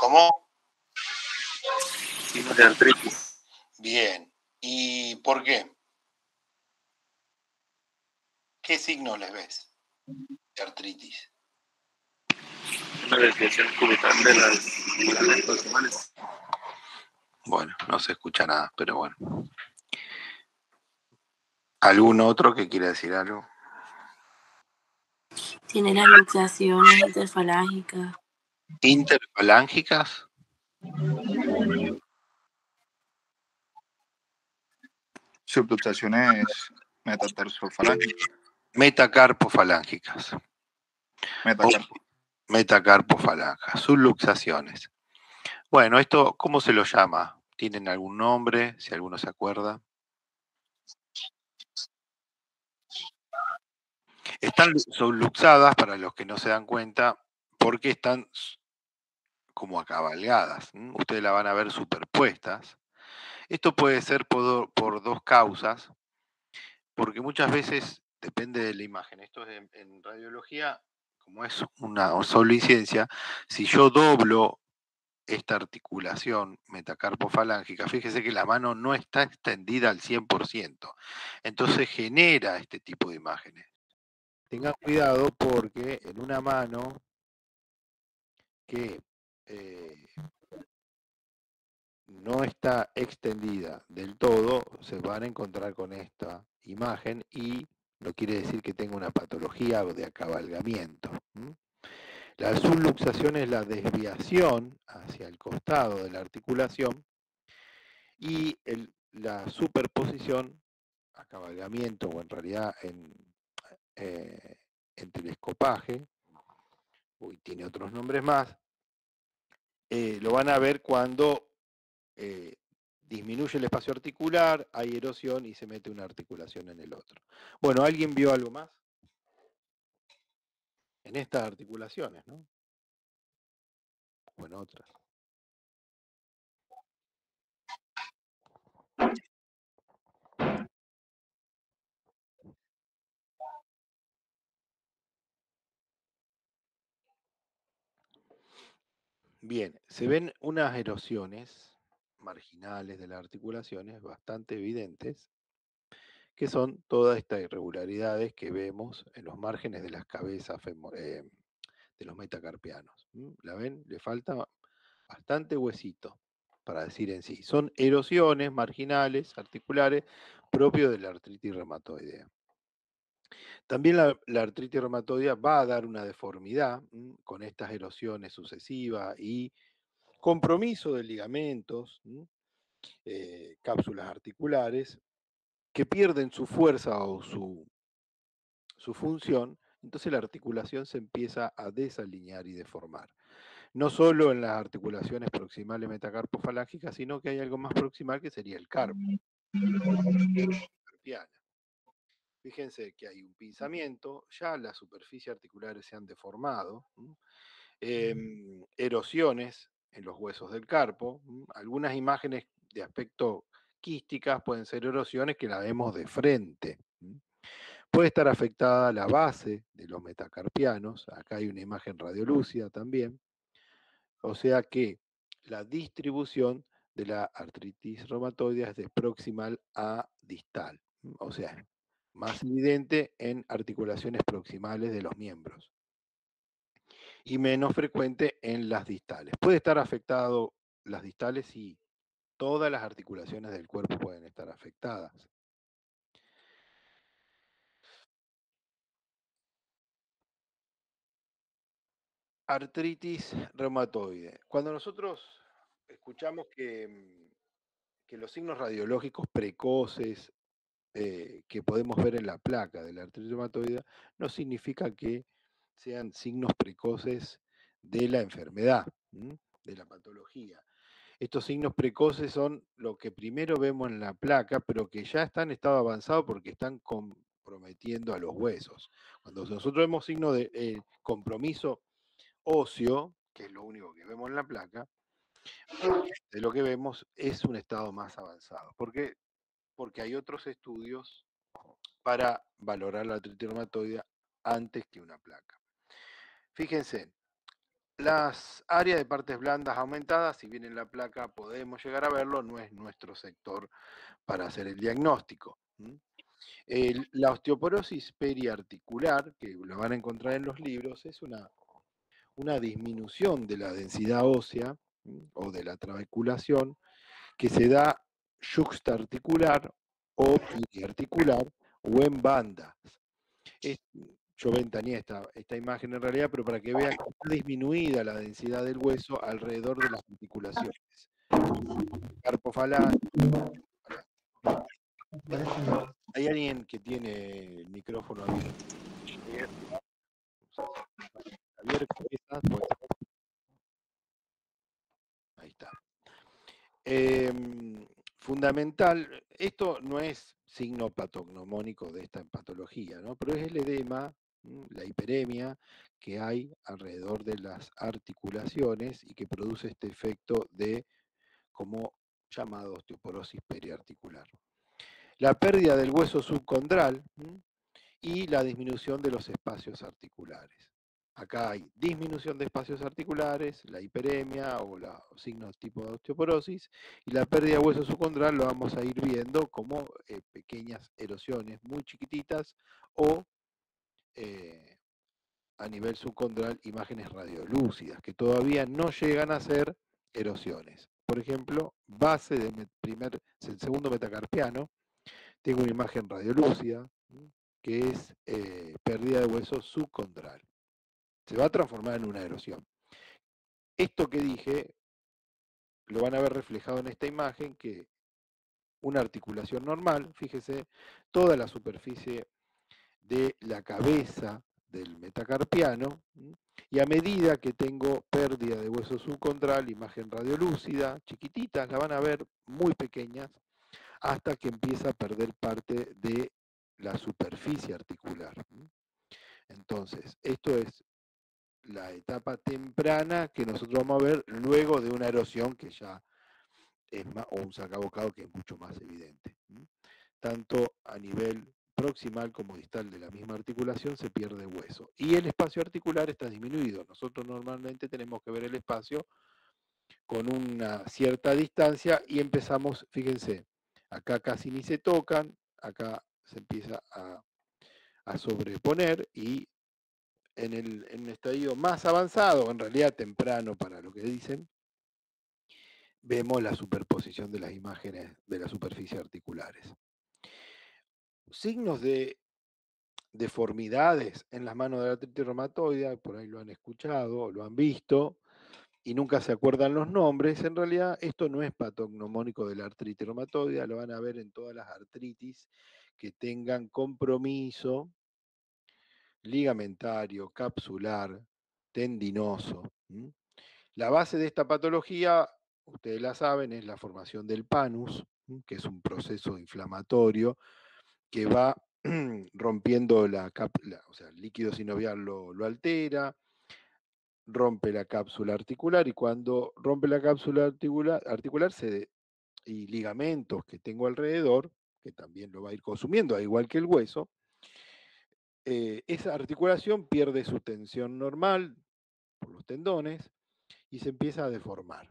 ¿Cómo? Signos de artritis. Bien. ¿Y por qué? ¿Qué signos les ves de artritis? Una desviación cubital de las proximales. Bueno, no se escucha nada, pero bueno. ¿Algún otro que quiera decir algo? Tiene las luxaciones interfalángicas. ¿Interfalángicas? Subluxaciones metatarsofalángicas. Metacarpofalángicas. Metacarpofalangas. Subluxaciones. Bueno, esto, ¿cómo se lo llama? ¿Tienen algún nombre? Si alguno se acuerda. Están subluxadas, para los que no se dan cuenta, porque están como acabalgadas. Ustedes la van a ver superpuestas. Esto puede ser por dos causas, porque muchas veces depende de la imagen. Esto es en radiología, como es una solo incidencia, si yo doblo esta articulación metacarpofalángica, fíjese que la mano no está extendida al 100%, entonces genera este tipo de imágenes. Tengan cuidado porque en una mano que no está extendida del todo, se van a encontrar con esta imagen y no quiere decir que tenga una patología de acabalgamiento. La subluxación es la desviación hacia el costado de la articulación y la superposición, acabalgamiento o en realidad en telescopaje, tiene otros nombres más, lo van a ver cuando disminuye el espacio articular, hay erosión y se mete una articulación en el otro. Bueno, ¿alguien vio algo más? En estas articulaciones, ¿no? O en otras. Bien, se ven unas erosiones marginales de las articulaciones bastante evidentes, que son todas estas irregularidades que vemos en los márgenes de las cabezas de los metacarpianos. ¿La ven? Le falta bastante huesito para decir en sí. Son erosiones marginales, articulares, propios de la artritis reumatoidea. También la artritis reumatoidea va a dar una deformidad con estas erosiones sucesivas y compromiso de ligamentos, cápsulas articulares, que pierden su fuerza o su función, entonces la articulación se empieza a desalinear y deformar. No solo en las articulaciones proximales metacarpofalángicas, sino que hay algo más proximal que sería el carpo. Fíjense que hay un pinzamiento, ya las superficies articulares se han deformado, erosiones en los huesos del carpo, algunas imágenes de aspecto quísticas pueden ser erosiones que la vemos de frente. Puede estar afectada la base de los metacarpianos, acá hay una imagen radiolúcida también, o sea que la distribución de la artritis reumatoidea es de proximal a distal, o sea, más evidente en articulaciones proximales de los miembros y menos frecuente en las distales. Puede estar afectado las distales y todas las articulaciones del cuerpo pueden estar afectadas. Artritis reumatoide. Cuando nosotros escuchamos que los signos radiológicos precoces que podemos ver en la placa de la artritis reumatoide no significa que sean signos precoces de la enfermedad, de la patología. Estos signos precoces son lo que primero vemos en la placa, pero que ya están en estado avanzado porque están comprometiendo a los huesos. Cuando nosotros vemos signos de compromiso óseo, que es lo único que vemos en la placa, de lo que vemos es un estado más avanzado. ¿Por qué? Porque hay otros estudios para valorar la artritis reumatoide antes que una placa. Fíjense, Las áreas de partes blandas aumentadas, si bien en la placa podemos llegar a verlo, no es nuestro sector para hacer el diagnóstico. La osteoporosis periarticular, que lo van a encontrar en los libros, es una disminución de la densidad ósea o de la trabeculación que se da yuxtaarticular o periarticular o en bandas. Yo ventaneé esta imagen en realidad, pero para que vean que está disminuida la densidad del hueso alrededor de las articulaciones. Carpo falante. ¿Hay alguien que tiene el micrófono abierto? Javier Cabezas, pues. Ahí está. Fundamental, esto no es signo patognomónico de esta patología, ¿no? Pero es el edema, la hiperemia que hay alrededor de las articulaciones y que produce este efecto de, como llamado osteoporosis periarticular. La pérdida del hueso subcondral y la disminución de los espacios articulares. Acá hay disminución de espacios articulares, la hiperemia o los signos tipo de osteoporosis, y la pérdida de hueso subcondral lo vamos a ir viendo como pequeñas erosiones muy chiquititas o a nivel subcondral imágenes radiolúcidas, que todavía no llegan a ser erosiones. Por ejemplo, base del segundo metacarpiano, tengo una imagen radiolúcida, que es pérdida de hueso subcondral. Se va a transformar en una erosión. Esto que dije lo van a ver reflejado en esta imagen, que una articulación normal, fíjese, toda la superficie de la cabeza del metacarpiano, y a medida que tengo pérdida de hueso subcondral, imagen radiolúcida, chiquititas, la van a ver muy pequeñas, hasta que empieza a perder parte de la superficie articular. Entonces, esto es la etapa temprana que nosotros vamos a ver luego de una erosión que ya es más, o un sacabocado que es mucho más evidente. Tanto a nivel proximal como distal de la misma articulación se pierde hueso. Y el espacio articular está disminuido. Nosotros normalmente tenemos que ver el espacio con una cierta distancia y empezamos, fíjense, acá casi ni se tocan, acá se empieza a sobreponer y en el estadio más avanzado, en realidad temprano para lo que dicen, vemos la superposición de las imágenes de las superficies articulares. Signos de deformidades en las manos de la artritis reumatoide, por ahí lo han escuchado, lo han visto, y nunca se acuerdan los nombres. En realidad esto no es patognomónico de la artritis reumatoide, lo van a ver en todas las artritis que tengan compromiso ligamentario, capsular, tendinoso. La base de esta patología, ustedes la saben, es la formación del panus, que es un proceso inflamatorio que va rompiendo la cápsula, o sea, el líquido sinovial lo altera, rompe la cápsula articular, y cuando rompe la cápsula articular y ligamentos que tengo alrededor, que también lo va a ir consumiendo, al igual que el hueso, esa articulación pierde su tensión normal por los tendones y se empieza a deformar.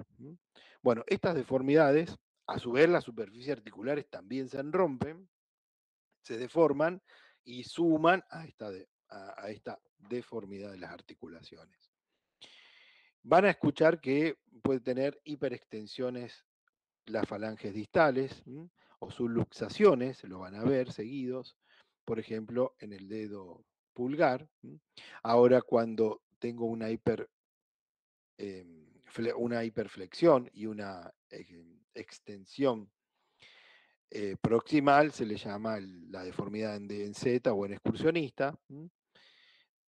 Bueno, estas deformidades, a su vez las superficies articulares también se rompen, se deforman y suman a esta deformidad de las articulaciones. Van a escuchar que puede tener hiperextensiones las falanges distales o subluxaciones, lo van a ver seguidos, por ejemplo, en el dedo pulgar. Ahora, cuando tengo una hiperflexión y una extensión proximal, se le llama la deformidad en Z o en excursionista.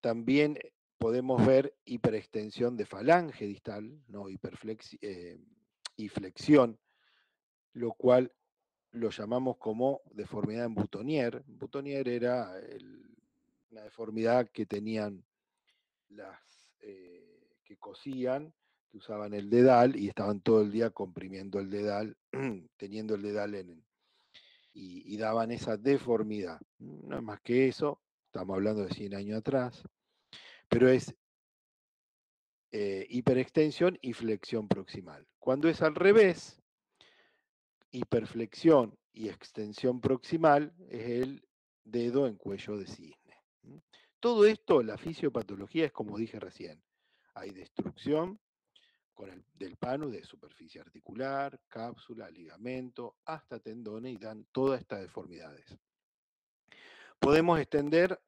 También podemos ver hiperextensión de falange distal, ¿no? Y flexión, lo cual lo llamamos como deformidad en Boutonniere. Boutonniere era una deformidad que tenían las que cosían, que usaban el dedal y estaban todo el día comprimiendo el dedal, teniendo el dedal y daban esa deformidad. No es más que eso, estamos hablando de 100 años atrás, pero es hiperextensión y flexión proximal. Cuando es al revés, hiperflexión y extensión proximal es el dedo en cuello de cisne. Todo esto, la fisiopatología es como dije recién. Hay destrucción del panu de superficie articular, cápsula, ligamento, hasta tendones y dan todas estas deformidades. Podemos extender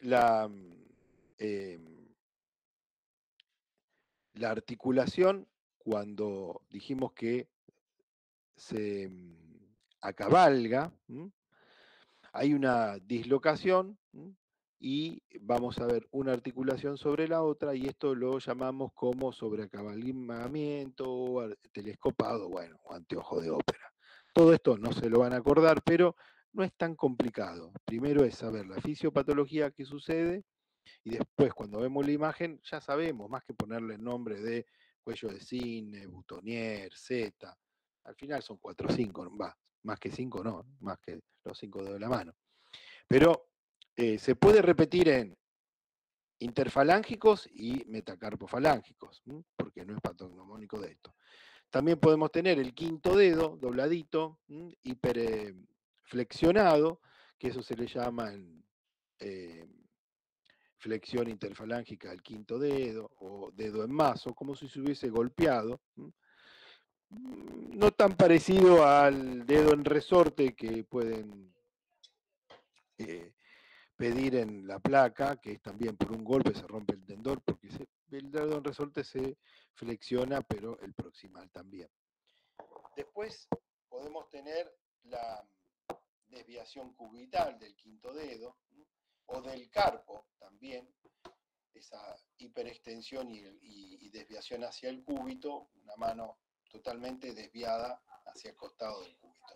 la articulación cuando dijimos que se acabalga, hay una dislocación y vamos a ver una articulación sobre la otra y esto lo llamamos como sobreacabalgamiento o telescopado, bueno, o anteojo de ópera. Todo esto no se lo van a acordar, pero no es tan complicado. Primero es saber la fisiopatología que sucede y después cuando vemos la imagen ya sabemos, más que ponerle el nombre de cuello de cisne, butonier, Z, al final son 4 o 5, va, más que 5 no, más que los 5 dedos de la mano. Pero se puede repetir en interfalángicos y metacarpofalángicos, porque no es patognomónico de esto. También podemos tener el quinto dedo dobladito, hiperflexionado, que eso se le llama en flexión interfalángica al quinto dedo o dedo en mazo, como si se hubiese golpeado. No tan parecido al dedo en resorte que pueden pedir en la placa, que es también por un golpe se rompe el tendón, porque el dedo en resorte se flexiona, pero el proximal también. Después podemos tener la desviación cubital del quinto dedo, o del carpo también, esa hiperextensión y desviación hacia el cúbito, una mano totalmente desviada hacia el costado del cúbito.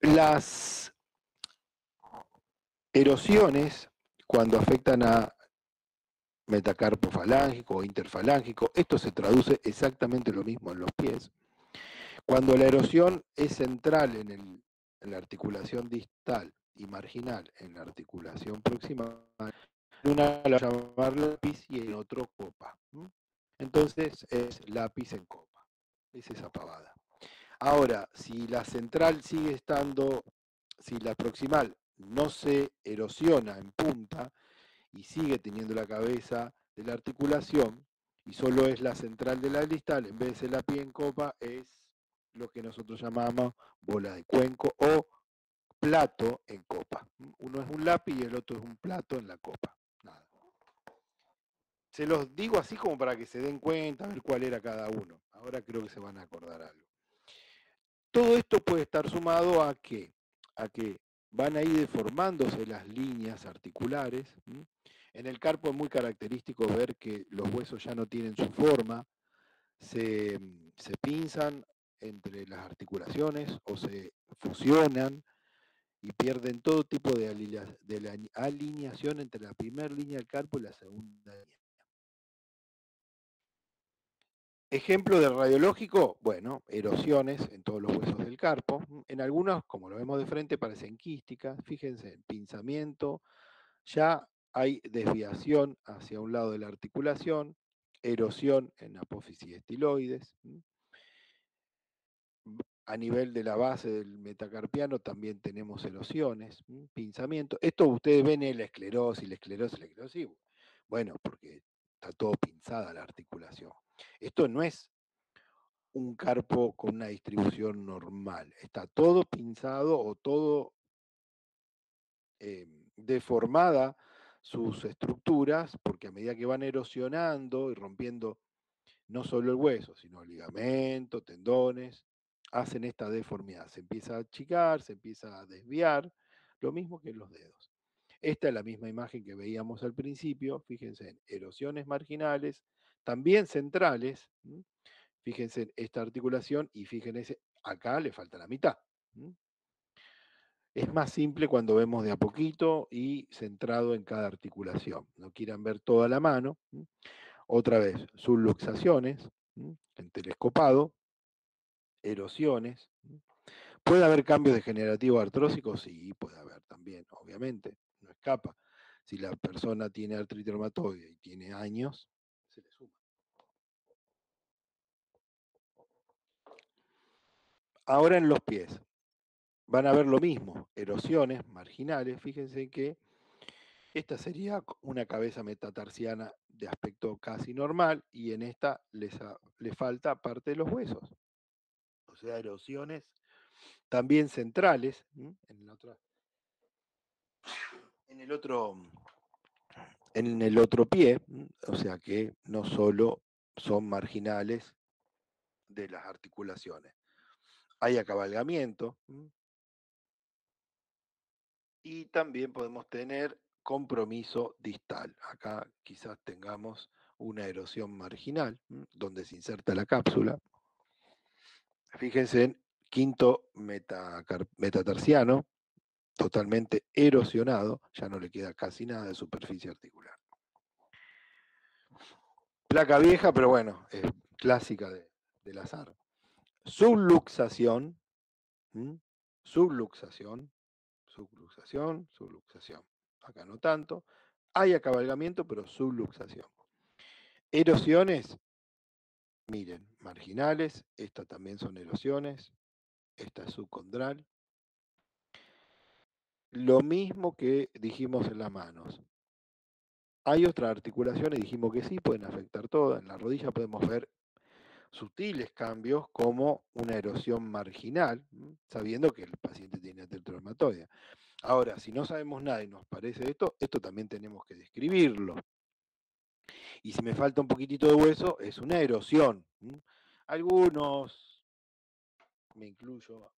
Las erosiones, cuando afectan a metacarpo falángico o interfalángico, esto se traduce exactamente lo mismo en los pies. Cuando la erosión es central en la articulación distal y marginal en la articulación proximal, una la llamar lápiz y en otro copa. Entonces es lápiz en copa. Es esa pavada. Ahora, si la central sigue estando, si la proximal no se erosiona en punta y sigue teniendo la cabeza de la articulación y solo es la central de la distal, en vez de ser lápiz en copa, es lo que nosotros llamamos bola de cuenco o plato en copa. Uno es un lápiz y el otro es un plato en la copa. Nada. Se los digo así como para que se den cuenta, a ver cuál era cada uno. Ahora creo que se van a acordar algo. Todo esto puede estar sumado a que van a ir deformándose las líneas articulares. En el carpo es muy característico ver que los huesos ya no tienen su forma, se pinzan entre las articulaciones o se fusionan y pierden todo tipo de alineación entre la primera línea del carpo y la segunda línea. Ejemplo de radiológico, bueno, erosiones en todos los huesos del carpo. En algunos, como lo vemos de frente, parecen quísticas. Fíjense, en pinzamiento ya hay desviación hacia un lado de la articulación, erosión en apófisis estiloides. A nivel de la base del metacarpiano también tenemos erosiones, pinzamiento. Esto ustedes ven en la esclerosis. Bueno, porque está todo pinzada la articulación. Esto no es un carpo con una distribución normal. Está todo pinzado o todo deformada sus estructuras, porque a medida que van erosionando y rompiendo no solo el hueso, sino el ligamento, tendones, hacen esta deformidad. Se empieza a achicar, se empieza a desviar, lo mismo que en los dedos. Esta es la misma imagen que veíamos al principio, fíjense en erosiones marginales, también centrales. Fíjense en esta articulación y fíjense, acá le falta la mitad. Es más simple cuando vemos de a poquito y centrado en cada articulación. No quieran ver toda la mano. Otra vez, subluxaciones, en telescopado, erosiones. ¿Puede haber cambios degenerativos artrósicos? Sí, puede haber también, obviamente, no escapa. Si la persona tiene artritis reumatoide y tiene años, se le suma. Ahora en los pies. Van a ver lo mismo, erosiones marginales. Fíjense que esta sería una cabeza metatarsiana de aspecto casi normal y en esta le falta parte de los huesos. O sea, erosiones también centrales en el otro pie, o sea que no solo son marginales de las articulaciones. Hay acabalgamiento y también podemos tener compromiso distal. Acá quizás tengamos una erosión marginal donde se inserta la cápsula. Fíjense en quinto metatarsiano, totalmente erosionado, ya no le queda casi nada de superficie articular. Placa vieja, pero bueno, es clásica del azar. Subluxación, subluxación, subluxación, subluxación. Acá no tanto. Hay acabalgamiento, pero subluxación. Erosiones, miren, marginales, estas también son erosiones, esta es subcondral. Lo mismo que dijimos en las manos. Hay otras articulaciones, dijimos que sí, pueden afectar todas. En la rodilla podemos ver sutiles cambios como una erosión marginal, sabiendo que el paciente tiene artritis reumatoide. Ahora, si no sabemos nada y nos parece esto también tenemos que describirlo. Y si me falta un poquitito de hueso, es una erosión. Algunos, me incluyo,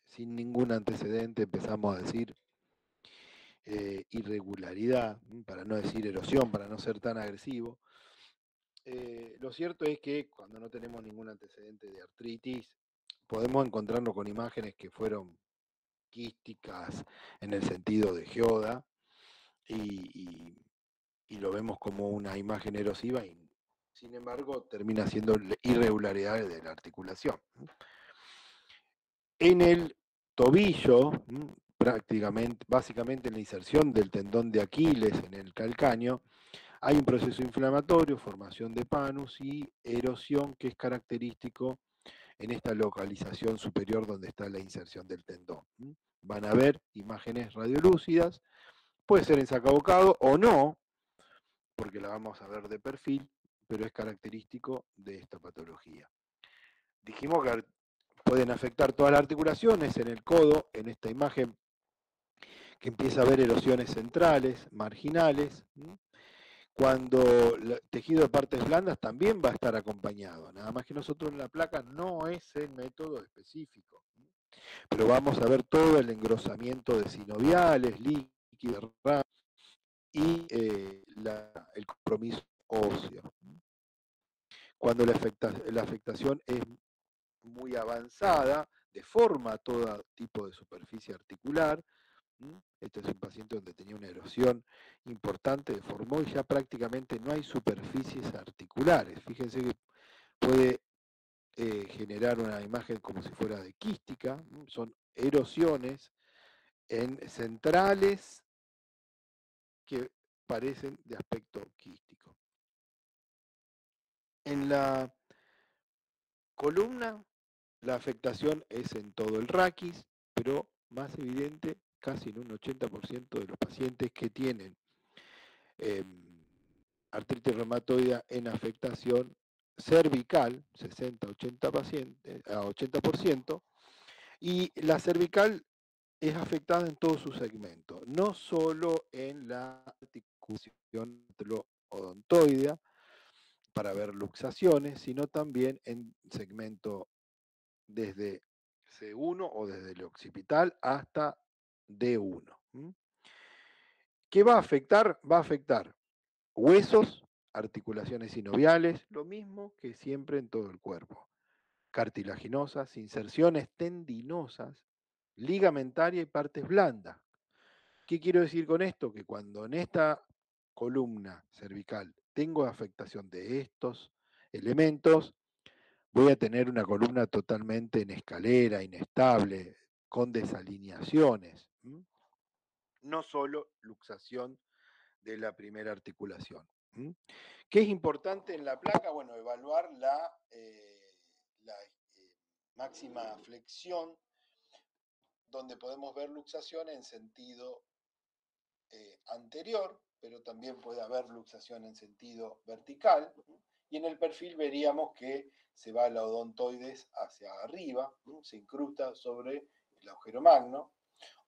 sin ningún antecedente empezamos a decir irregularidad, para no decir erosión, para no ser tan agresivo. Lo cierto es que cuando no tenemos ningún antecedente de artritis, podemos encontrarnos con imágenes que fueron quísticas en el sentido de geoda y lo vemos como una imagen erosiva y sin embargo termina siendo irregularidades de la articulación. En el tobillo, prácticamente, básicamente en la inserción del tendón de Aquiles en el calcáneo, hay un proceso inflamatorio, formación de panus y erosión que es característico en esta localización superior donde está la inserción del tendón. Van a ver imágenes radiolúcidas, puede ser en sacabocado o no, porque la vamos a ver de perfil, pero es característico de esta patología. Dijimos que pueden afectar todas las articulaciones en el codo, en esta imagen que empieza a haber erosiones centrales, marginales. Cuando el tejido de partes blandas también va a estar acompañado, nada más que nosotros en la placa no es el método específico, pero vamos a ver todo el engrosamiento de sinoviales, líquidos y el compromiso óseo. Cuando la afectación es muy avanzada, deforma todo tipo de superficie articular. Este es un paciente donde tenía una erosión importante, deformó y ya prácticamente no hay superficies articulares. Fíjense que puede generar una imagen como si fuera de quística, son erosiones en centrales que parecen de aspecto quístico. En la columna, la afectación es en todo el raquis, pero más evidente casi en un 80% de los pacientes que tienen artritis reumatoide en afectación cervical, 60-80%, y la cervical es afectada en todos sus segmentos, no solo en la articulación odontoidea para ver luxaciones, sino también en segmento desde C1 o desde el occipital hasta D1. ¿Qué va a afectar? Va a afectar huesos, articulaciones sinoviales, lo mismo que siempre en todo el cuerpo. Cartilaginosas, inserciones tendinosas, ligamentaria y partes blandas. ¿Qué quiero decir con esto? Que cuando en esta columna cervical tengo afectación de estos elementos, voy a tener una columna totalmente en escalera, inestable, con desalineaciones. no solo luxación de la primera articulación. ¿Qué es importante en la placa? Bueno, evaluar la máxima flexión, donde podemos ver luxación en sentido anterior, pero también puede haber luxación en sentido vertical. Y en el perfil veríamos que se va la odontoides hacia arriba, se incrusta sobre el agujero magno,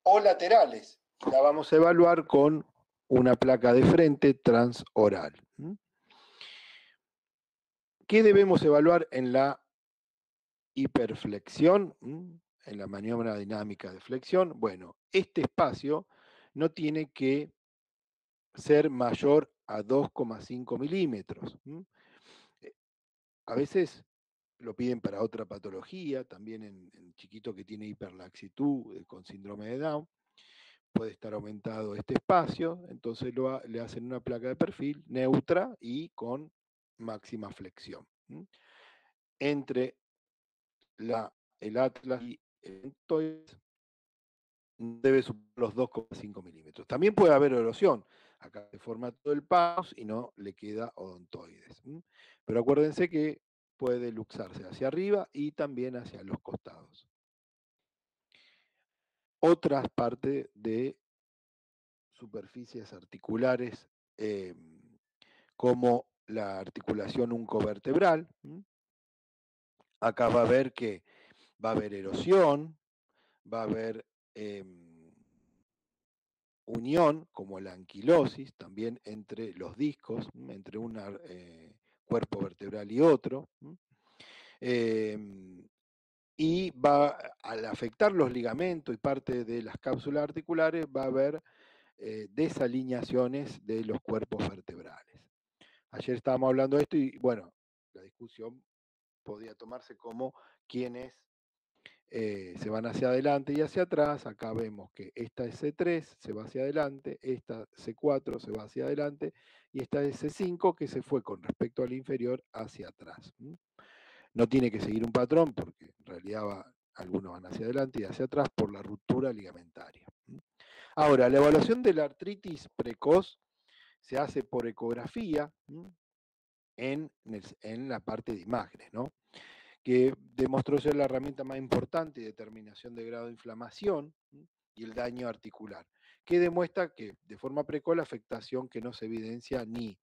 o laterales. La vamos a evaluar con una placa de frente transoral. ¿Qué debemos evaluar en la hiperflexión? En la maniobra dinámica de flexión. Bueno, este espacio no tiene que ser mayor a 2,5 milímetros. A veces lo piden para otra patología, también en chiquito que tiene hiperlaxitud con síndrome de Down, puede estar aumentado este espacio, entonces le hacen una placa de perfil neutra y con máxima flexión. Entre el atlas y el odontoides debe superar los 2,5 milímetros. También puede haber erosión. Acá se forma todo el pus y no le queda odontoides. Pero acuérdense que puede luxarse hacia arriba y también hacia los costados. Otras partes de superficies articulares, como la articulación uncovertebral. Acá va a ver que va a haber erosión, va a haber unión, como la anquilosis, también entre los discos, entre un cuerpo vertebral y otro. Y al afectar los ligamentos y parte de las cápsulas articulares, va a haber desalineaciones de los cuerpos vertebrales. Ayer estábamos hablando de esto y, bueno, la discusión podía tomarse como quienes se van hacia adelante y hacia atrás. Acá vemos que esta es C3, se va hacia adelante, esta C4 se va hacia adelante, y esta es C5 que se fue con respecto al inferior hacia atrás. No tiene que seguir un patrón porque en realidad algunos van hacia adelante y hacia atrás por la ruptura ligamentaria. Ahora, la evaluación de la artritis precoz se hace por ecografía en la parte de imágenes, ¿no? Que demostró ser la herramienta más importante de determinación de grado de inflamación y el daño articular, que demuestra que de forma precoz la afectación que no se evidencia ni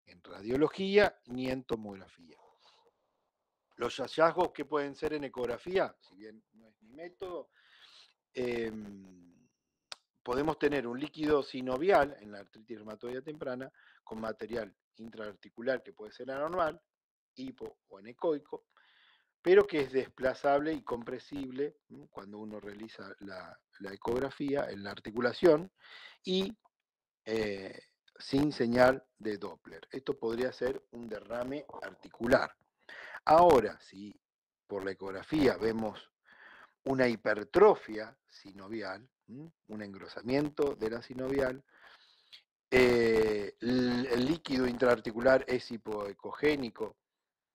en radiología ni en tomografía. Los hallazgos que pueden ser en ecografía, si bien no es mi método, podemos tener un líquido sinovial en la artritis reumatoidea temprana con material intraarticular que puede ser anormal, hipo o anecoico, pero que es desplazable y compresible cuando uno realiza la ecografía en la articulación y sin señal de Doppler. Esto podría ser un derrame articular. Ahora, si por la ecografía vemos una hipertrofia sinovial, un engrosamiento de la sinovial, el líquido intraarticular es hipoecogénico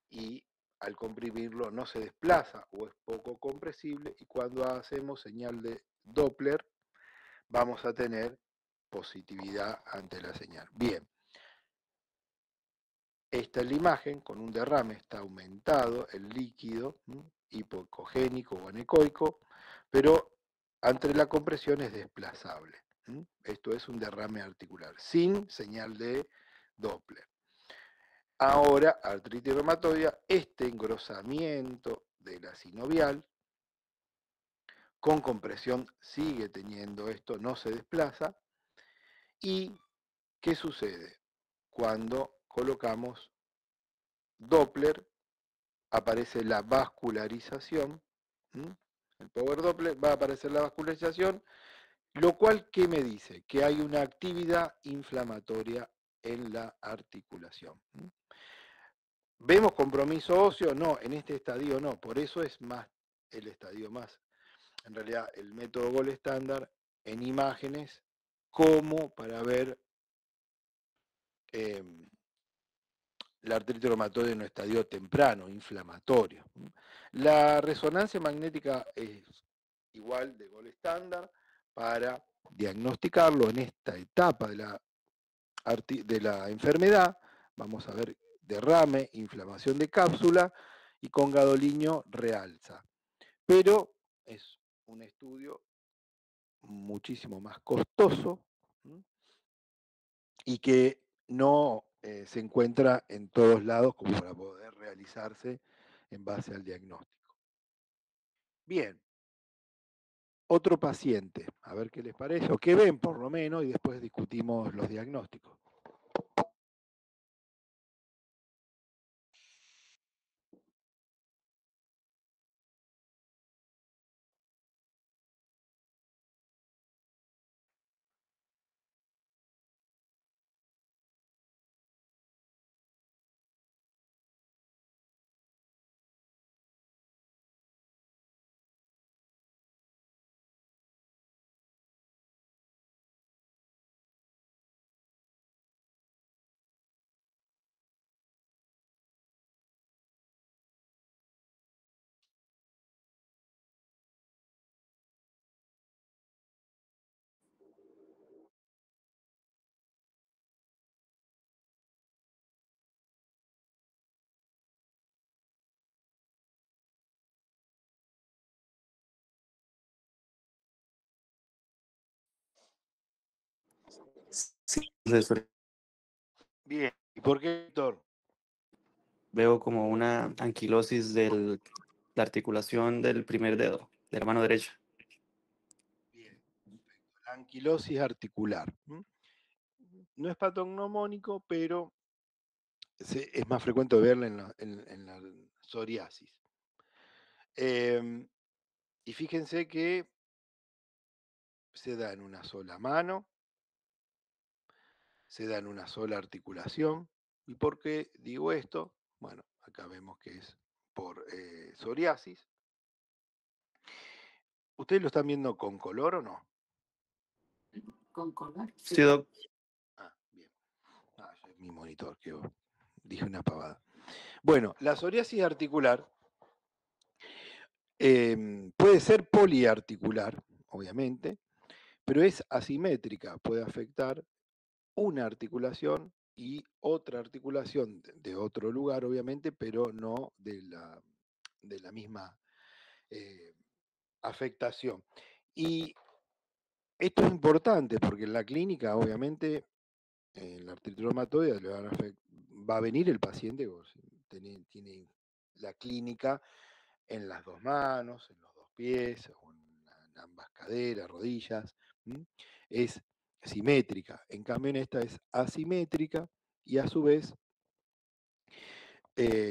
y al comprimirlo no se desplaza o es poco compresible, y cuando hacemos señal de Doppler vamos a tener positividad ante la señal. Bien, esta es la imagen con un derrame, está aumentado el líquido hipoecogénico o anecoico, pero ante la compresión es desplazable. Esto es un derrame articular, sin señal de Doppler. Ahora, artritis reumatoidea, este engrosamiento de la sinovial, con compresión sigue teniendo esto, no se desplaza. ¿Y qué sucede? Cuando colocamos Doppler, aparece la vascularización. El Power Doppler va a aparecer la vascularización, lo cual, ¿qué me dice? Que hay una actividad inflamatoria en la articulación. ¿Vemos compromiso óseo? No, en este estadio no, por eso es más el estadio más, en realidad, el método Gold Standard en imágenes, como para ver la artritis reumatoidea en un estadio temprano, inflamatorio. La resonancia magnética es igual de Gold Standard, para diagnosticarlo en esta etapa de la enfermedad. Vamos a ver derrame, inflamación de cápsula y con gadoliño realza. Pero es un estudio muchísimo más costoso y que no se encuentra en todos lados como para poder realizarse en base al diagnóstico. Bien, otro paciente, a ver qué les parece, o qué ven por lo menos, y después discutimos los diagnósticos. Sí, profesor. Bien, ¿y por qué, doctor? Veo como una anquilosis de la articulación del primer dedo, de la mano derecha. Bien, perfecto. La anquilosis articular. No es patognomónico, pero es más frecuente verla en la psoriasis. Y fíjense que se da en una sola mano, se da en una sola articulación. ¿Y por qué digo esto? Bueno, acá vemos que es por psoriasis. ¿Ustedes lo están viendo con color o no? Con color. Sí, doc. Ah, bien. Ah, es mi monitor, que dije una pavada. Bueno, la psoriasis articular puede ser poliarticular, obviamente, pero es asimétrica, puede afectar una articulación y otra articulación de otro lugar, obviamente, pero no de la misma afectación. Y esto es importante porque en la clínica, obviamente, en la artritis reumatoide va a venir el paciente, tiene la clínica en las dos manos, en los dos pies, o en ambas caderas, rodillas. Es simétrica. En cambio, en esta es asimétrica y a su vez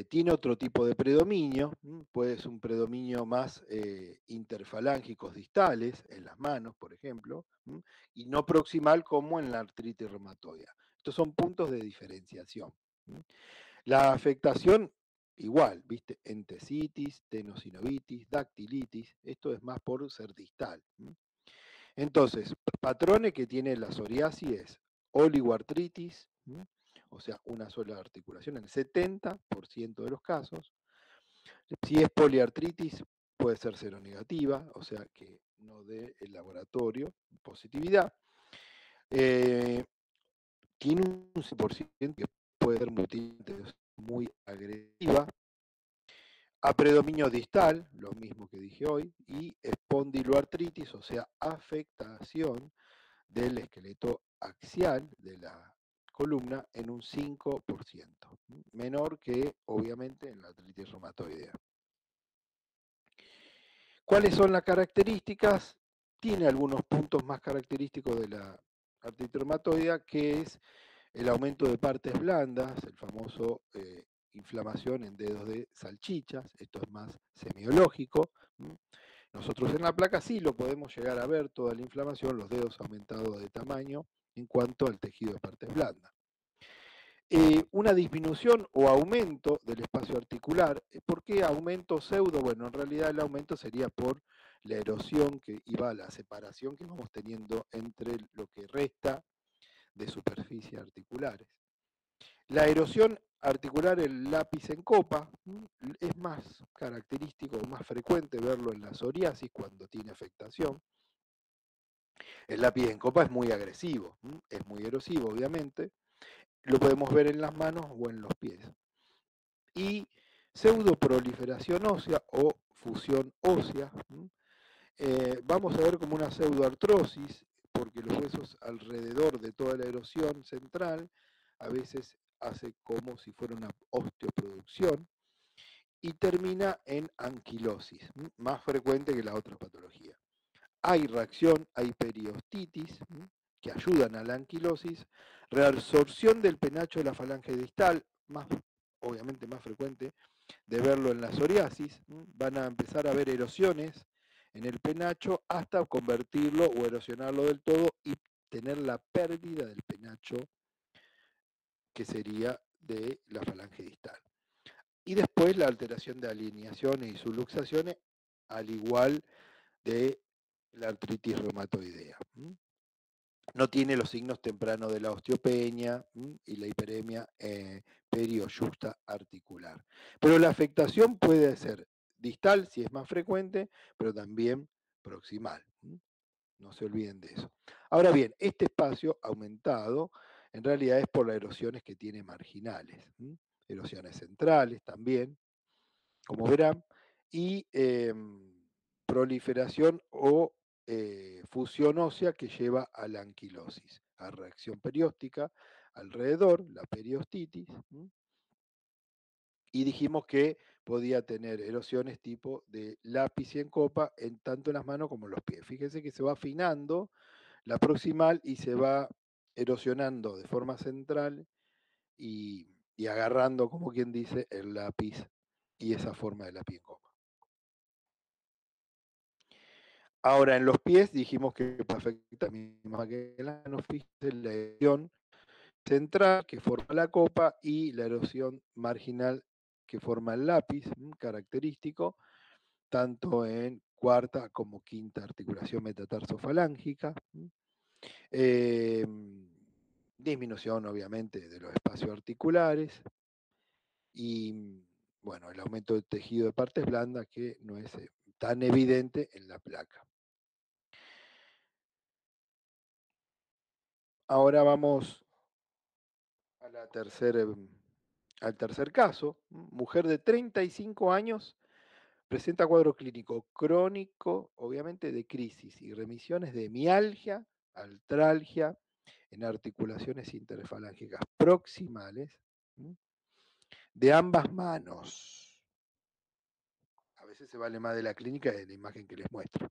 tiene otro tipo de predominio. Puede ser un predominio más interfalángicos distales, en las manos, por ejemplo, y no proximal como en la artritis reumatoide. Estos son puntos de diferenciación. La afectación, igual, ¿viste? Entesitis, tenosinovitis, dactilitis, esto es más por ser distal. Entonces, patrones que tiene la psoriasis es oligoartritis, o sea, una sola articulación en el 70% de los casos. Si es poliartritis, puede ser seronegativa, o sea, que no dé el laboratorio positividad. Tiene un 100% que puede ser muy agresiva. A predominio distal, lo mismo que dije hoy, y espondiloartritis, o sea, afectación del esqueleto axial de la columna en un 5%, menor que obviamente en la artritis reumatoidea. ¿Cuáles son las características? Tiene algunos puntos más característicos de la artritis reumatoidea, que es el aumento de partes blandas, el famoso inflamación en dedos de salchichas, esto es más semiológico. Nosotros en la placa sí lo podemos llegar a ver, toda la inflamación, los dedos aumentados de tamaño en cuanto al tejido de partes blandas. Una disminución o aumento del espacio articular. ¿Por qué aumento pseudo? Bueno, en realidad el aumento sería por la erosión que iba a la separación que vamos teniendo entre lo que resta de superficies articulares. La erosión articular, el lápiz en copa, es más característico, más frecuente verlo en la psoriasis cuando tiene afectación. El lápiz en copa es muy agresivo, es muy erosivo, obviamente. Lo podemos ver en las manos o en los pies. Y pseudoproliferación ósea o fusión ósea. Vamos a ver como una pseudoartrosis, porque los huesos alrededor de toda la erosión central a veces hace como si fuera una osteoproducción y termina en anquilosis, más frecuente que la otra patología. Hay reacción, hay periostitis, que ayudan a la anquilosis, reabsorción del penacho de la falange distal, obviamente más frecuente de verlo en la psoriasis, van a empezar a haber erosiones en el penacho hasta convertirlo o erosionarlo del todo y tener la pérdida del penacho que sería de la falange distal. Y después la alteración de alineaciones y subluxaciones, al igual de la artritis reumatoidea. No tiene los signos tempranos de la osteopenia y la hiperemia perioyusta articular. Pero la afectación puede ser distal, si es más frecuente, pero también proximal. No se olviden de eso. Ahora bien, este espacio aumentado en realidad es por las erosiones que tiene marginales. Erosiones centrales también, como verán, y proliferación o fusión ósea que lleva a la anquilosis, a reacción perióstica alrededor, la periostitis, y dijimos que podía tener erosiones tipo de lápiz y en copa, en tanto en las manos como en los pies. Fíjense que se va afinando la proximal y se va erosionando de forma central y agarrando, como quien dice, el lápiz y esa forma de lápiz en copa. Ahora, en los pies dijimos que afecta más que en las manos, fíjense la erosión central que forma la copa y la erosión marginal que forma el lápiz, característico, tanto en cuarta como quinta articulación metatarsofalángica. Disminución, obviamente, de los espacios articulares y, bueno, el aumento del tejido de partes blandas que no es tan evidente en la placa. Ahora vamos a al tercer caso. Mujer de 35 años presenta cuadro clínico crónico, obviamente de crisis y remisiones de mialgia, artralgia en articulaciones interfalángicas proximales de ambas manos. A veces se vale más de la clínica de la imagen que les muestro.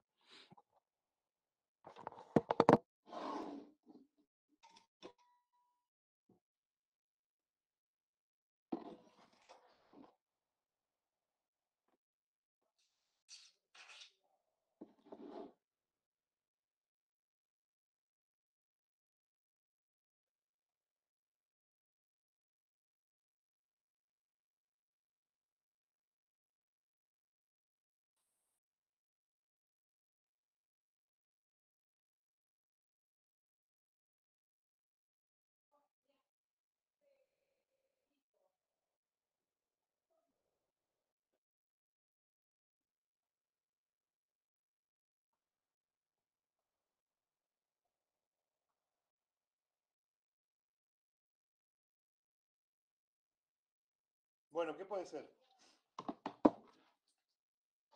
Bueno, ¿qué puede ser?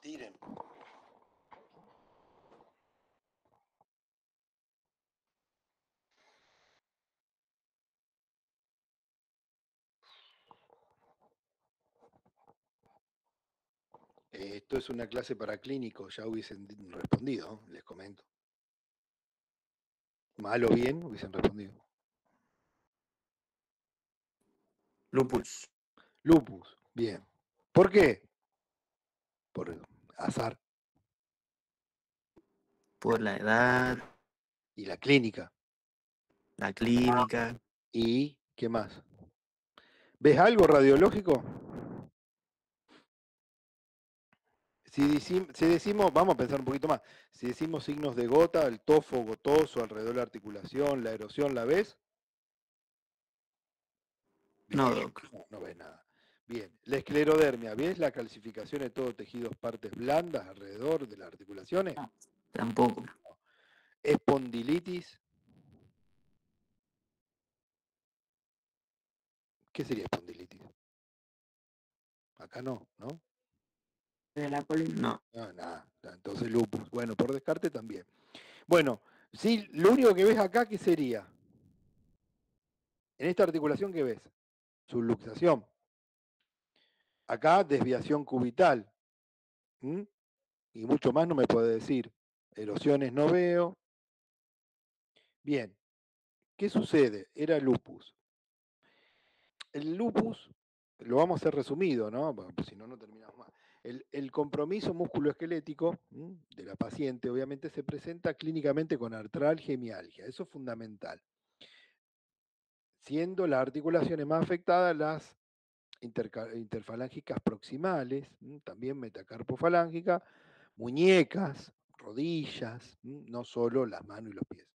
Tiren. Esto es una clase para clínicos, ya hubiesen respondido, les comento. Mal o bien hubiesen respondido. Lupus. Lupus, bien. ¿Por qué? Por azar. Por la edad, Y la clínica. la clínica. ¿Y qué más? ¿Ves algo radiológico? Si decimos, vamos a pensar un poquito más, si decimos signos de gota, el tofo gotoso alrededor de la articulación, la erosión, ¿la ves? No, Bien, doc. no ves nada. Bien, la esclerodermia, ¿ves la calcificación de todo tejidos, partes blandas alrededor de las articulaciones? Tampoco. espondilitis. ¿Qué sería espondilitis? Acá no, ¿no? De la columna. No. No, nada. Entonces lupus. Bueno, por descarte también. Bueno, sí, lo único que ves acá, ¿qué sería? En esta articulación, ¿qué ves? Subluxación. Acá, desviación cubital. ¿Mm? Y mucho más no me puede decir. Erosiones no veo. Bien. ¿Qué sucede? Era lupus. El lupus, lo vamos a hacer resumido, ¿no? Porque si no, no terminamos más. El compromiso musculoesquelético de la paciente, obviamente, se presenta clínicamente con artralgia y mialgia. Eso es fundamental. Siendo las articulaciones más afectadas las interfalángicas proximales, también metacarpofalángica, muñecas, rodillas, no solo las manos y los pies.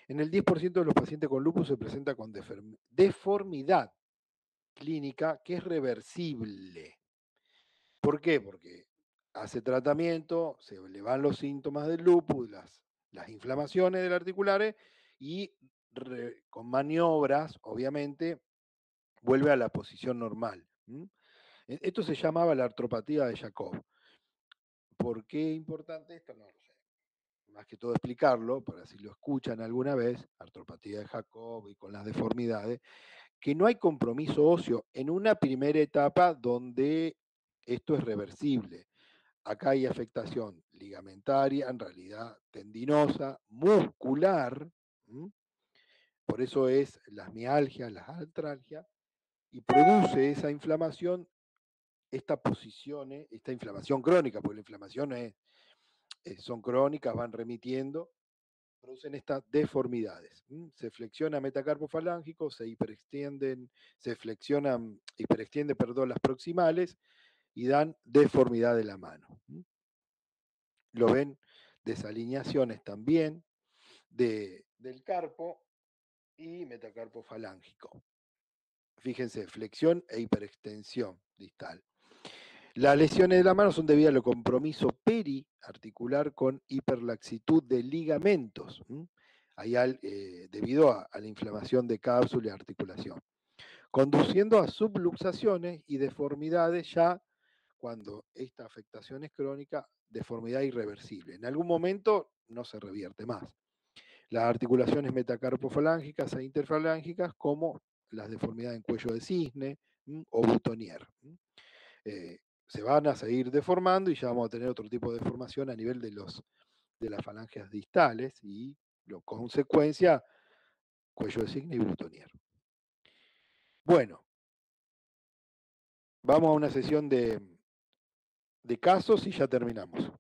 En el 10% de los pacientes con lupus se presenta con deformidad clínica que es reversible. ¿Por qué? Porque hace tratamiento, se le van los síntomas del lupus, las inflamaciones de las articulares y con maniobras, obviamente, vuelve a la posición normal. Esto se llamaba la artropatía de Jacob. ¿Por qué es importante esto? No lo sé. Más que todo explicarlo, para si lo escuchan alguna vez, artropatía de Jacob y con las deformidades, que no hay compromiso óseo en una primera etapa donde esto es reversible. Acá hay afectación ligamentaria, en realidad tendinosa, muscular, por eso es las mialgias, las artralgias, y produce esa inflamación, esta inflamación crónica, porque la inflamación son crónicas, van remitiendo, producen estas deformidades. Se flexiona metacarpofalángico, se hiperextienden las proximales y dan deformidad de la mano. Lo ven, desalineaciones también del carpo y metacarpofalángico. Fíjense, flexión e hiperextensión distal. Las lesiones de la mano son debidas al compromiso periarticular con hiperlaxitud de ligamentos, debido a la inflamación de cápsula y articulación, conduciendo a subluxaciones y deformidades ya cuando esta afectación es crónica, deformidad irreversible. En algún momento no se revierte más. Las articulaciones metacarpofalángicas e interfalángicas, como las deformidades en cuello de cisne o butonier. Se van a seguir deformando y ya vamos a tener otro tipo de deformación a nivel de las falanges distales y, consecuencia, cuello de cisne y butonier. Bueno, vamos a una sesión de casos y ya terminamos.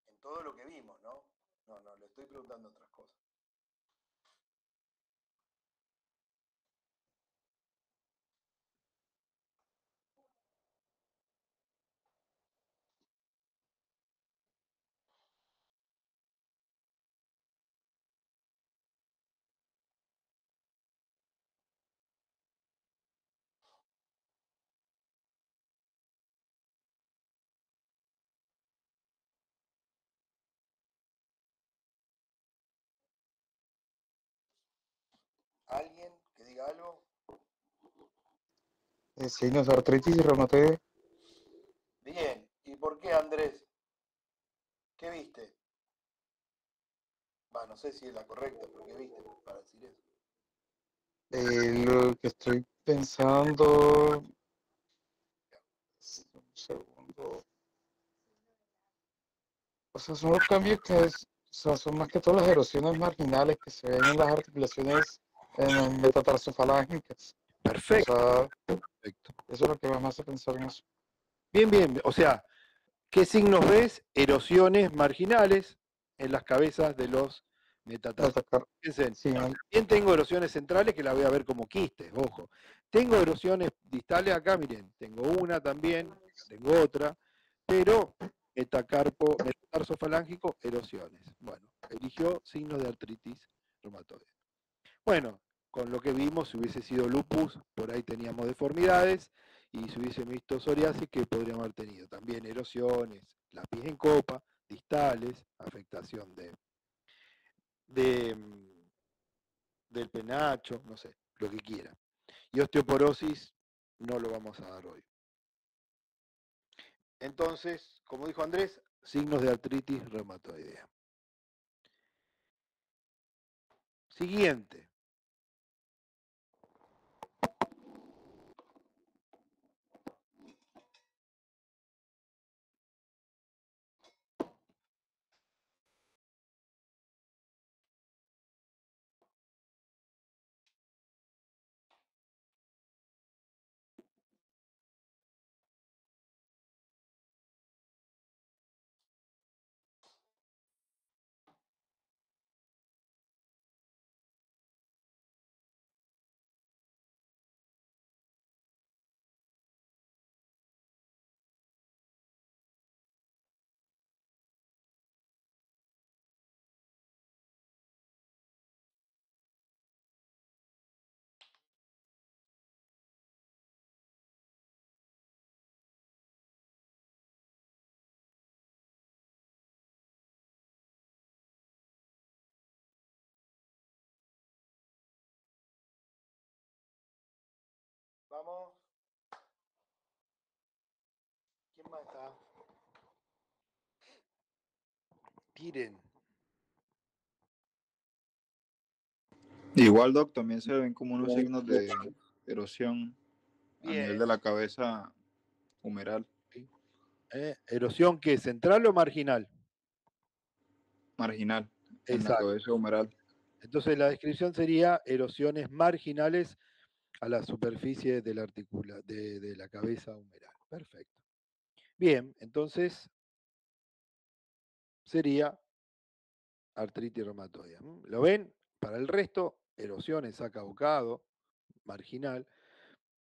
En todo lo que vimos, ¿no? No, le estoy preguntando otras cosas. ¿Alguien que diga algo? Signos de artritis y reumatoide. Bien. ¿Y por qué, Andrés? ¿Qué viste? No sé si es la correcta, pero ¿qué viste para decir eso? Lo que estoy pensando... Un segundo. O sea, son los cambios son más que todo las erosiones marginales que se ven en las articulaciones metatarsofalángicas. Perfecto. O sea, Perfecto. eso es lo que más me hace pensar en eso. Bien. O sea, ¿qué signos ves? Erosiones marginales en las cabezas de los metatarsofalángicos. Sí, También tengo erosiones centrales que la voy a ver como quistes, ojo. Tengo erosiones distales acá, miren, tengo una también, tengo otra, pero metatarsofalángicos, erosiones. Bueno, eligió signos de artritis reumatoide. Bueno, con lo que vimos, si hubiese sido lupus, por ahí teníamos deformidades, y si hubiese visto psoriasis, ¿qué podríamos haber tenido? También erosiones, lápiz en copa, distales, afectación del penacho, no sé, lo que quiera. Y osteoporosis no lo vamos a dar hoy. Entonces, como dijo Andrés, signos de artritis reumatoidea. Siguiente. Vamos. ¿Quién más está? Tiren. Igual, Doc, también se ven como unos signos de erosión a Bien. nivel de la cabeza humeral. ¿Erosión qué? ¿Central o marginal? Marginal, en la Exacto. cabeza humeral. Entonces la descripción sería erosiones marginales a la superficie de la cabeza humeral. Perfecto. Bien, entonces sería artritis reumatoidea. ¿Lo ven? Para el resto, erosiones saca bocado, marginal,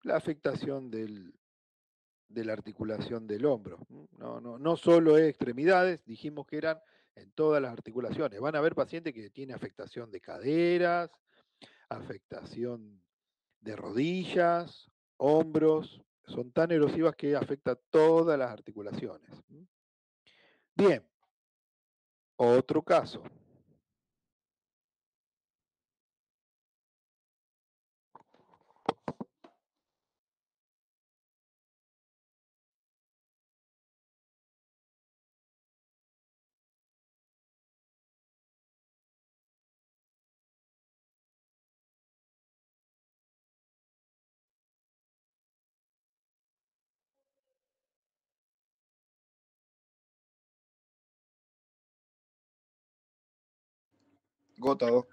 la afectación de la articulación del hombro. No solo es extremidades, dijimos que eran en todas las articulaciones. Van a haber pacientes que tienen afectación de caderas, afectación de rodillas, hombros, son tan erosivas que afecta todas las articulaciones. Bien, otro caso. Gota, Doc.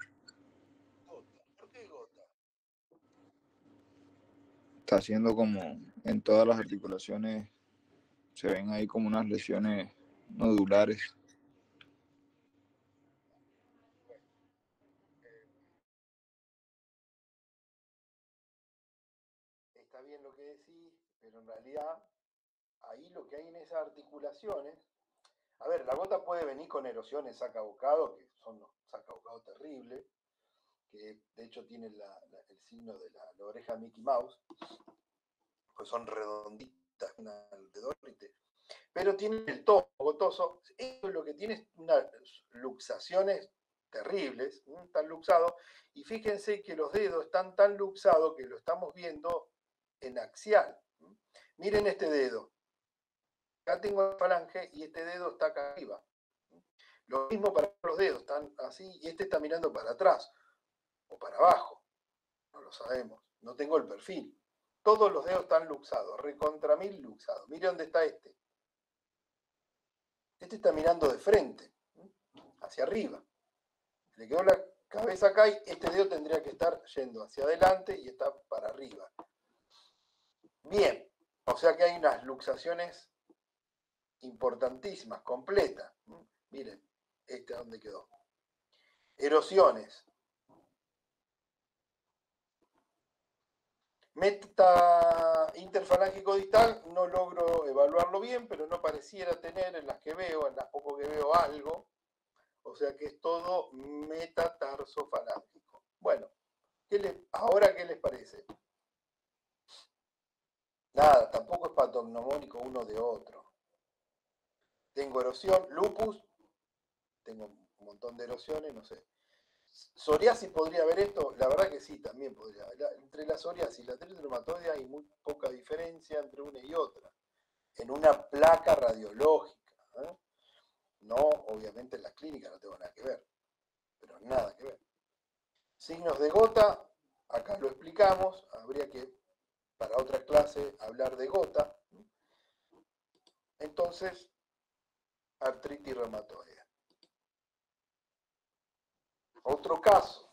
¿Por qué gota? Está haciendo como en todas las articulaciones, se ven ahí como unas lesiones nodulares. Está bien lo que decís, pero en realidad ahí lo que hay en esas articulaciones, a ver, la gota puede venir con erosiones saca-bocado, que son los saca-bocado terribles, que de hecho tienen el signo de la oreja Mickey Mouse, pues son redonditas, pero tienen el tono gotoso. Esto es lo que tiene, unas luxaciones terribles, tan luxado, y fíjense que los dedos están tan luxados que lo estamos viendo en axial. Miren este dedo. Acá tengo la falange y este dedo está acá arriba. Lo mismo para los dedos, están así y este está mirando para atrás o para abajo. No lo sabemos. No tengo el perfil. Todos los dedos están luxados, recontra mil luxados. Mire dónde está este. Este está mirando de frente, hacia arriba. Le quedó la cabeza acá y este dedo tendría que estar yendo hacia adelante y está para arriba. Bien, o sea que hay unas luxaciones importantísimas, completas. Miren, este dónde quedó. Erosiones. interfalángico distal no logro evaluarlo bien, pero no pareciera tener en las que veo, en las poco que veo algo. O sea que es todo metatarsofalángico. Bueno, ¿ahora qué les parece? Nada, tampoco es patognomónico uno de otro. Tengo erosión, lupus, tengo un montón de erosiones, no sé. ¿Psoriasis podría haber esto? La verdad que sí, también podría. Entre la psoriasis y la artritis reumatoidea hay muy poca diferencia entre una y otra. En una placa radiológica. ¿Eh? No, obviamente en la clínica no tengo nada que ver. Pero nada que ver. Signos de gota, acá lo explicamos. Habría que, para otra clase, hablar de gota. Entonces, artritis reumatoidea. Otro caso.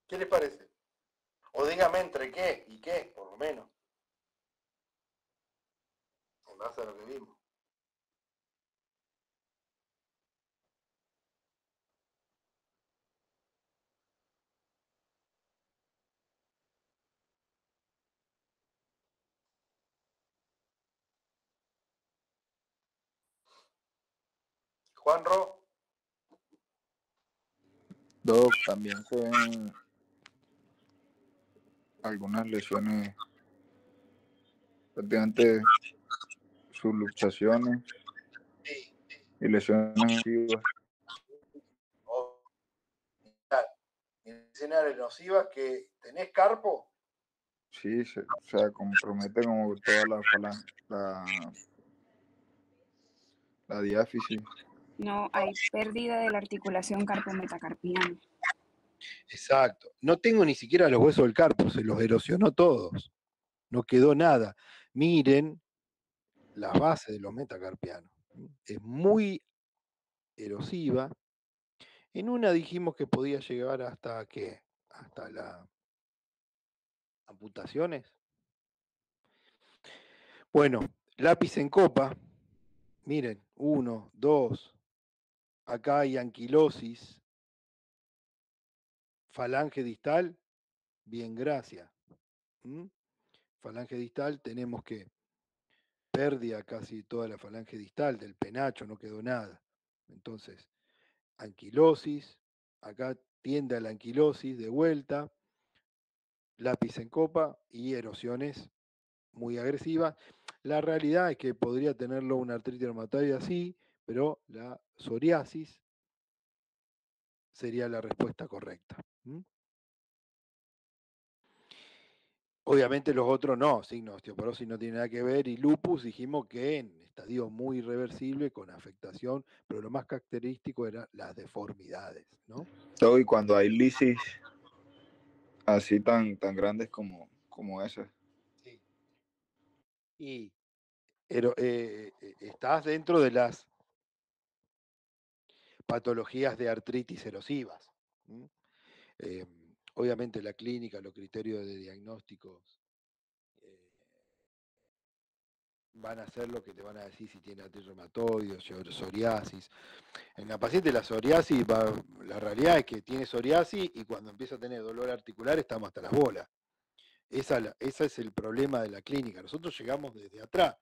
¿Qué les parece? O dígame entre qué y qué, por lo menos. En base a lo que vimos. Juanro. Doc, también se ven algunas lesiones, prácticamente subluxaciones Sí. y lesiones activas. Lesiones nocivas que tenés carpo. Sí, o sea, compromete como toda la diáfisis. No, hay pérdida de la articulación carpo-metacarpiana. Exacto. No tengo ni siquiera los huesos del carpo, se los erosionó todos. No quedó nada. Miren las bases de los metacarpianos. Es muy erosiva. En una dijimos que podía llegar hasta ¿qué? Hasta las amputaciones. Bueno, lápiz en copa. Miren, 1, 2. Acá hay anquilosis. Falange distal. Bien, gracias. Falange distal, tenemos que pérdida casi toda la falange distal del penacho, no quedó nada. Entonces, anquilosis, acá tiende a la anquilosis de vuelta, lápiz en copa y erosiones muy agresivas. La realidad es que podría tenerlo una artritis reumatoide así, pero la psoriasis sería la respuesta correcta. Obviamente los otros no, signos de osteoporosis no tiene nada que ver, y lupus dijimos que en estadio muy irreversible, con afectación, pero lo más característico eran las deformidades, ¿no? Todo, y cuando hay lisis así tan grandes como esas. Sí. Y estás dentro de las patologías de artritis erosivas. Obviamente la clínica, los criterios de diagnósticos van a ser lo que te van a decir si tiene artritis reumatoide o psoriasis. En la paciente la psoriasis, la realidad es que tiene psoriasis y cuando empieza a tener dolor articular estamos hasta las bolas. Ese es el problema de la clínica. Nosotros llegamos desde atrás.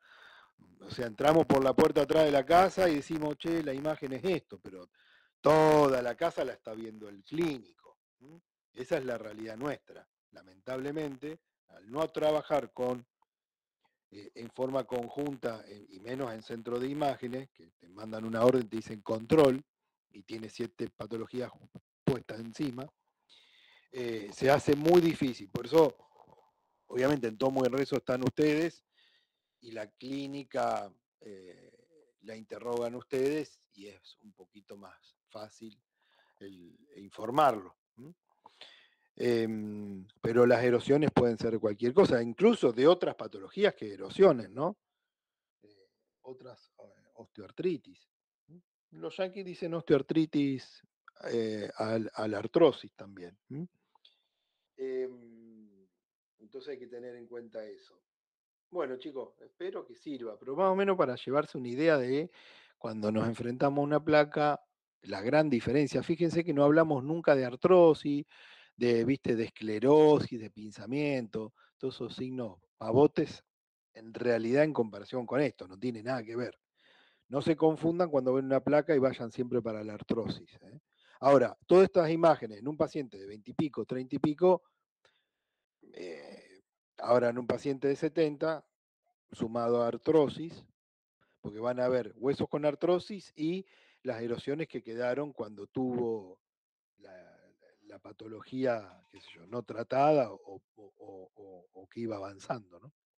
O sea, entramos por la puerta atrás de la casa y decimos, che, la imagen es esto, pero toda la casa la está viendo el clínico. Esa es la realidad nuestra. Lamentablemente, al no trabajar en forma conjunta y menos en centro de imágenes, que te mandan una orden, te dicen control y tiene 7 patologías puestas encima, se hace muy difícil. Por eso, obviamente, en Tomo y en Rezo están ustedes y la clínica la interrogan ustedes y es un poquito más fácil informarlo. Pero las erosiones pueden ser cualquier cosa, incluso de otras patologías que erosiones, ¿no? Otras osteoartritis. Los yanquis dicen osteoartritis a la artrosis también. Entonces hay que tener en cuenta eso. Bueno, chicos, espero que sirva, pero más o menos para llevarse una idea de cuando nos enfrentamos a una placa, la gran diferencia. Fíjense que no hablamos nunca de artrosis, ¿viste? De esclerosis, de pinzamiento, todos esos signos pavotes, en realidad en comparación con esto, no tiene nada que ver. No se confundan cuando ven una placa y vayan siempre para la artrosis. Ahora, todas estas imágenes en un paciente de 20 y pico, 30 y pico, ahora en un paciente de 70, sumado a artrosis, porque van a ver huesos con artrosis y las erosiones que quedaron cuando tuvo la patología, qué sé yo, no tratada o que iba avanzando.